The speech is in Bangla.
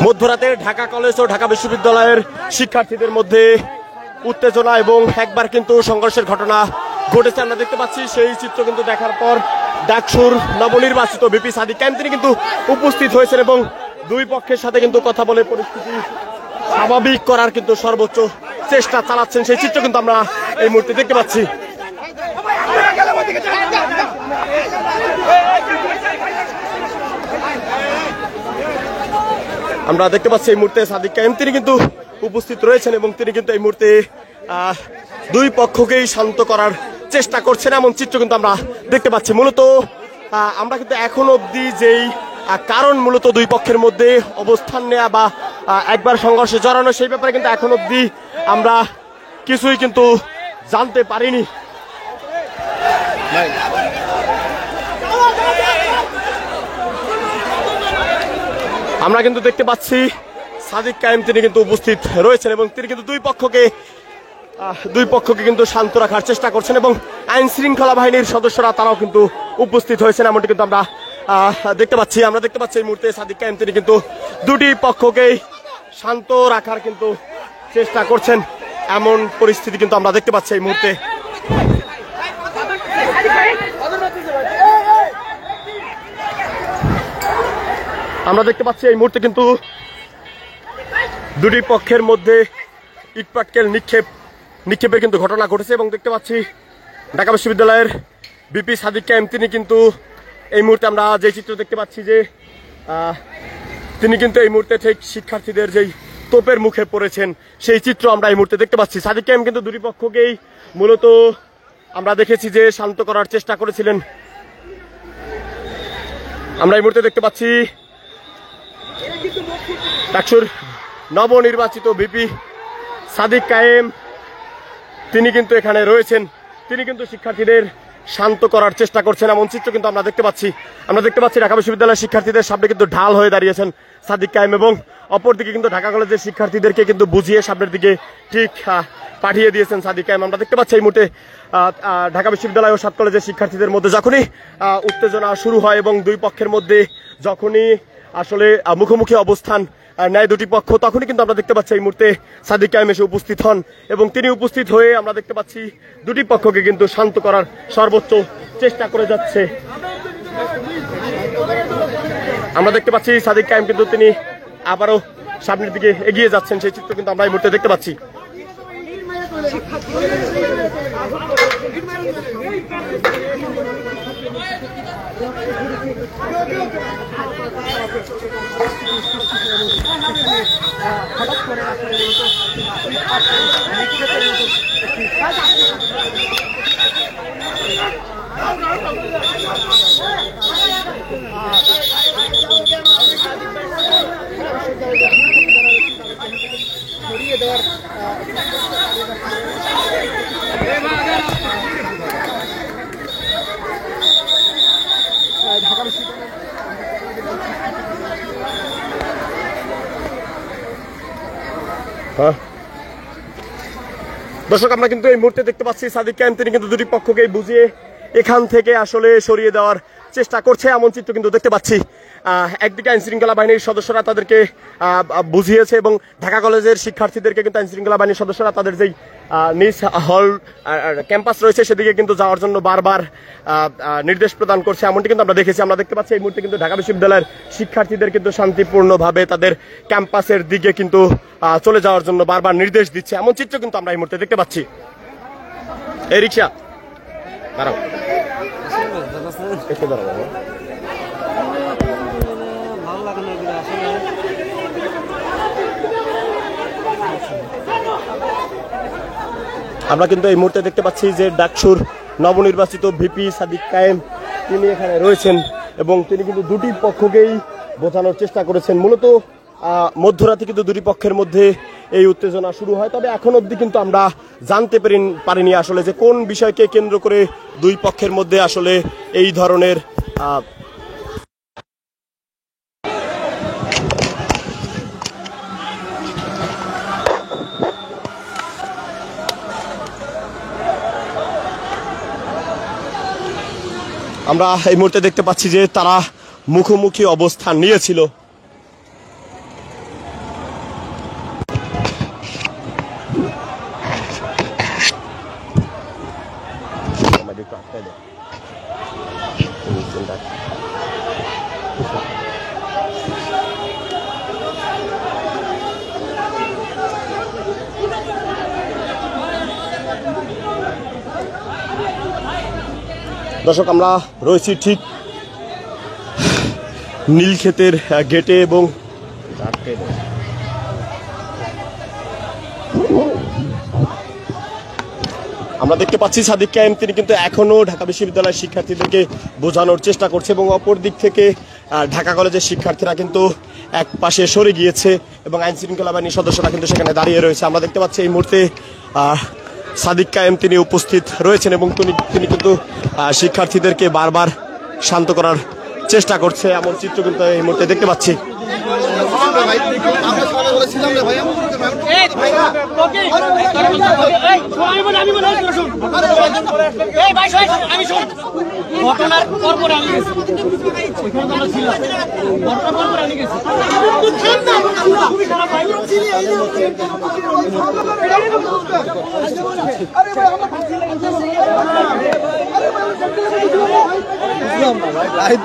মধ্যরাতে ঢাকা কলেজ ও ঢাকা বিশ্ববিদ্যালয়ের শিক্ষার্থীদের মধ্যে উত্তেজনা এবং একবার কিন্তু সংঘর্ষের ঘটনা ঘটেছে আমরা দেখতে পাচ্ছি। সেই চিত্র কিন্তু দেখার পর ডাকসুর নবনির্বাচিত ভিপি সাদিক কায়েম তিনি কিন্তু উপস্থিত হয়েছেন এবং দুই পক্ষের সাথে কিন্তু কথা বলে পরিস্থিতি স্বাভাবিক করার কিন্তু সর্বোচ্চ চেষ্টা চালাচ্ছেন। সেই চিত্র কিন্তু আমরা এই মুহূর্তে দেখতে পাচ্ছি। আমরা দেখতে পাচ্ছি এই মুহূর্তে সাদিক কায়েম তিনি কিন্তু উপস্থিত রয়েছেন এবং তিনি কিন্তু এই মুহূর্তে দুই পক্ষকেই শান্ত করার চেষ্টা করছেন এমন চিত্র কিন্তু আমরা দেখতে পাচ্ছি। মূলত আমরা কিন্তু এখন অবধি যেই কারণ মূলত দুই পক্ষের মধ্যে অবস্থান নেওয়া বা একবার সংঘর্ষে জড়ানো সেই ব্যাপারে কিন্তু এখন অবধি আমরা কিছুই কিন্তু জানতে পারিনি। আমরা কিন্তু দেখতে পাচ্ছি সাদিক কায়েম তিনি কিন্তু উপস্থিত রয়েছেন এবং তিনি কিন্তু দুই পক্ষকে কিন্তু শান্ত রাখার চেষ্টা করছেন এবং আইন শৃঙ্খলা বাহিনীর সদস্যরা তারাও কিন্তু উপস্থিত হয়েছেন এমনটি কিন্তু আমরা দেখতে পাচ্ছি। আমরা দেখতে পাচ্ছি এই মুহূর্তে সাদিক কায়েম তিনি কিন্তু দুটি পক্ষকেই শান্ত রাখার কিন্তু চেষ্টা করছেন এমন পরিস্থিতি কিন্তু আমরা দেখতে পাচ্ছি এই মুহূর্তে। আমরা দেখতে পাচ্ছি এই মুহূর্তে কিন্তু দুটি পক্ষের মধ্যে ইটপাটকেল নিক্ষেপের কিন্তু ঘটনা ঘটেছে এবং দেখতে পাচ্ছি ঢাকা বিশ্ববিদ্যালয়ের ভিপি সাদিক কায়েম তিনি কিন্তু এই মুহূর্তে আমরা যে চিত্র দেখতে পাচ্ছি যে তিনি কিন্তু এই মুহূর্তে ঠিক শিক্ষার্থীদের যেই তোপের মুখে পড়েছেন সেই চিত্র আমরা এই মুহূর্তে দেখতে পাচ্ছি। সাদিক কায়েম কিন্তু দুটি পক্ষকেই মূলত আমরা দেখেছি যে শান্ত করার চেষ্টা করেছিলেন। আমরা এই মুহূর্তে দেখতে পাচ্ছি ডাকসুর নবনির্বাচিত ভিপি সাদিক কায়েম তিনি কিন্তু এখানে রয়েছেন, তিনি কিন্তু শিক্ষার্থীদের শান্ত করার চেষ্টা করছেন এমন চিত্র কিন্তু আমরা দেখতে পাচ্ছি। আমরা দেখতে পাচ্ছি ঢাকা বিশ্ববিদ্যালয়ের শিক্ষার্থীদের সামনে কিন্তু ঢাল হয়ে দাঁড়িয়েছেন সাদিক কায়েম এবং অপরদিকে কিন্তু ঢাকা কলেজের শিক্ষার্থীদেরকে কিন্তু বুঝিয়ে সামনের দিকে ঠিক পাঠিয়ে দিয়েছেন সাদিক কায়েম। আমরা দেখতে পাচ্ছি এই মুহূর্তে ঢাকা বিশ্ববিদ্যালয় ও সাত কলেজের শিক্ষার্থীদের মধ্যে যখনই উত্তেজনা শুরু হয় এবং দুই পক্ষের মধ্যে যখনই আসলে মুখোমুখি অবস্থান নেয় দুটি পক্ষ তখনই কিন্তু আমরা দেখতে পাচ্ছি এই মুহূর্তে সাদিক কায়েম এসে উপস্থিত হন এবং তিনি উপস্থিত হয়ে আমরা দেখতে পাচ্ছি দুটি পক্ষকে কিন্তু শান্ত করার সর্বোচ্চ চেষ্টা করে যাচ্ছে। আমরা দেখতে পাচ্ছি সাদিক কায়েম কিন্তু তিনি আবারও সামনের দিকে এগিয়ে যাচ্ছেন সেই চিত্র কিন্তু আমরা এই মুহূর্তে দেখতে পাচ্ছি। দর্শক আমরা কিন্তু এই মুহূর্তে দেখতে পাচ্ছি সাদিক কায়েম তিনি কিন্তু দুটি পক্ষকেই বুঝিয়ে এখান থেকে আসলে সরিয়ে দেওয়ার চেষ্টা করছে এমন চিত্র কিন্তু দেখতে পাচ্ছি। একদিকে আইন শৃঙ্খলা বাহিনীর সদস্যরা তাদেরকে বুঝিয়েছে এবং ঢাকা কলেজের শিক্ষার্থীদেরকে কিন্তু আইন শৃঙ্খলা বাহিনীর সদস্যরা তাদের যেই নিজ হল ক্যাম্পাস রয়েছে সেদিকে কিন্তু যাওয়ার জন্য বারবার নির্দেশ প্রদান করছে এমনটি কিন্তু আমরা দেখেছি। আমরা দেখতে পাচ্ছি এই মুহূর্তে কিন্তু ঢাকা বিশ্ববিদ্যালয়ের শিক্ষার্থীদের কিন্তু শান্তিপূর্ণভাবে তাদের ক্যাম্পাসের দিকে কিন্তু চলে যাওয়ার জন্য বারবার নির্দেশ দিচ্ছে এমন চিত্র কিন্তু আমরা এই মুহূর্তে দেখতে পাচ্ছি। এই রিক্সা দাঁড়াও একটু দাঁড়াও। আমরা কিন্তু এই মুহূর্তে দেখতে পাচ্ছি যে ডাকসুর নবনির্বাচিত ভিপি সাদিক কায়েম তিনি এখানে রয়েছেন এবং তিনি কিন্তু দুটি পক্ষকেই বোঝানোর চেষ্টা করেছেন। মূলত মধ্যরাতে কিন্তু দুটি পক্ষের মধ্যে এই উত্তেজনা শুরু হয়, তবে এখন অবধি কিন্তু আমরা জানতে পারিনি আসলে যে কোন বিষয়কে কেন্দ্র করে দুই পক্ষের মধ্যে আসলে এই ধরনের আমরা এই মুহূর্তে দেখতে পাচ্ছি যে তারা মুখোমুখি অবস্থান নিয়েছিল। দর্শক, আমরা রয়েছি ঠিক নীলক্ষেতের গেটে এবং আমরা দেখতে পাচ্ছি সাদিক কায়েম তিনি কিন্তু এখনো ঢাকা বিশ্ববিদ্যালয়ের শিক্ষার্থীদেরকে বোঝানোর চেষ্টা করছে এবং অপর দিক থেকে ঢাকা কলেজের শিক্ষার্থীরা কিন্তু এক পাশে সরে গিয়েছে এবং আইন শৃঙ্খলা বাহিনীর সদস্যরা কিন্তু সেখানে দাঁড়িয়ে রয়েছে। আমরা দেখতে পাচ্ছি এই মুহূর্তে সাদিক কায়েম তিনি উপস্থিত রয়েছেন এবং তিনি কিন্তু শিক্ষার্থীদেরকে বারবার শান্ত করার চেষ্টা করছে, এমন চিত্র কিন্তু এই মুহূর্তে দেখতে পাচ্ছি। ঘটনার পর আমি গেছি লাইভ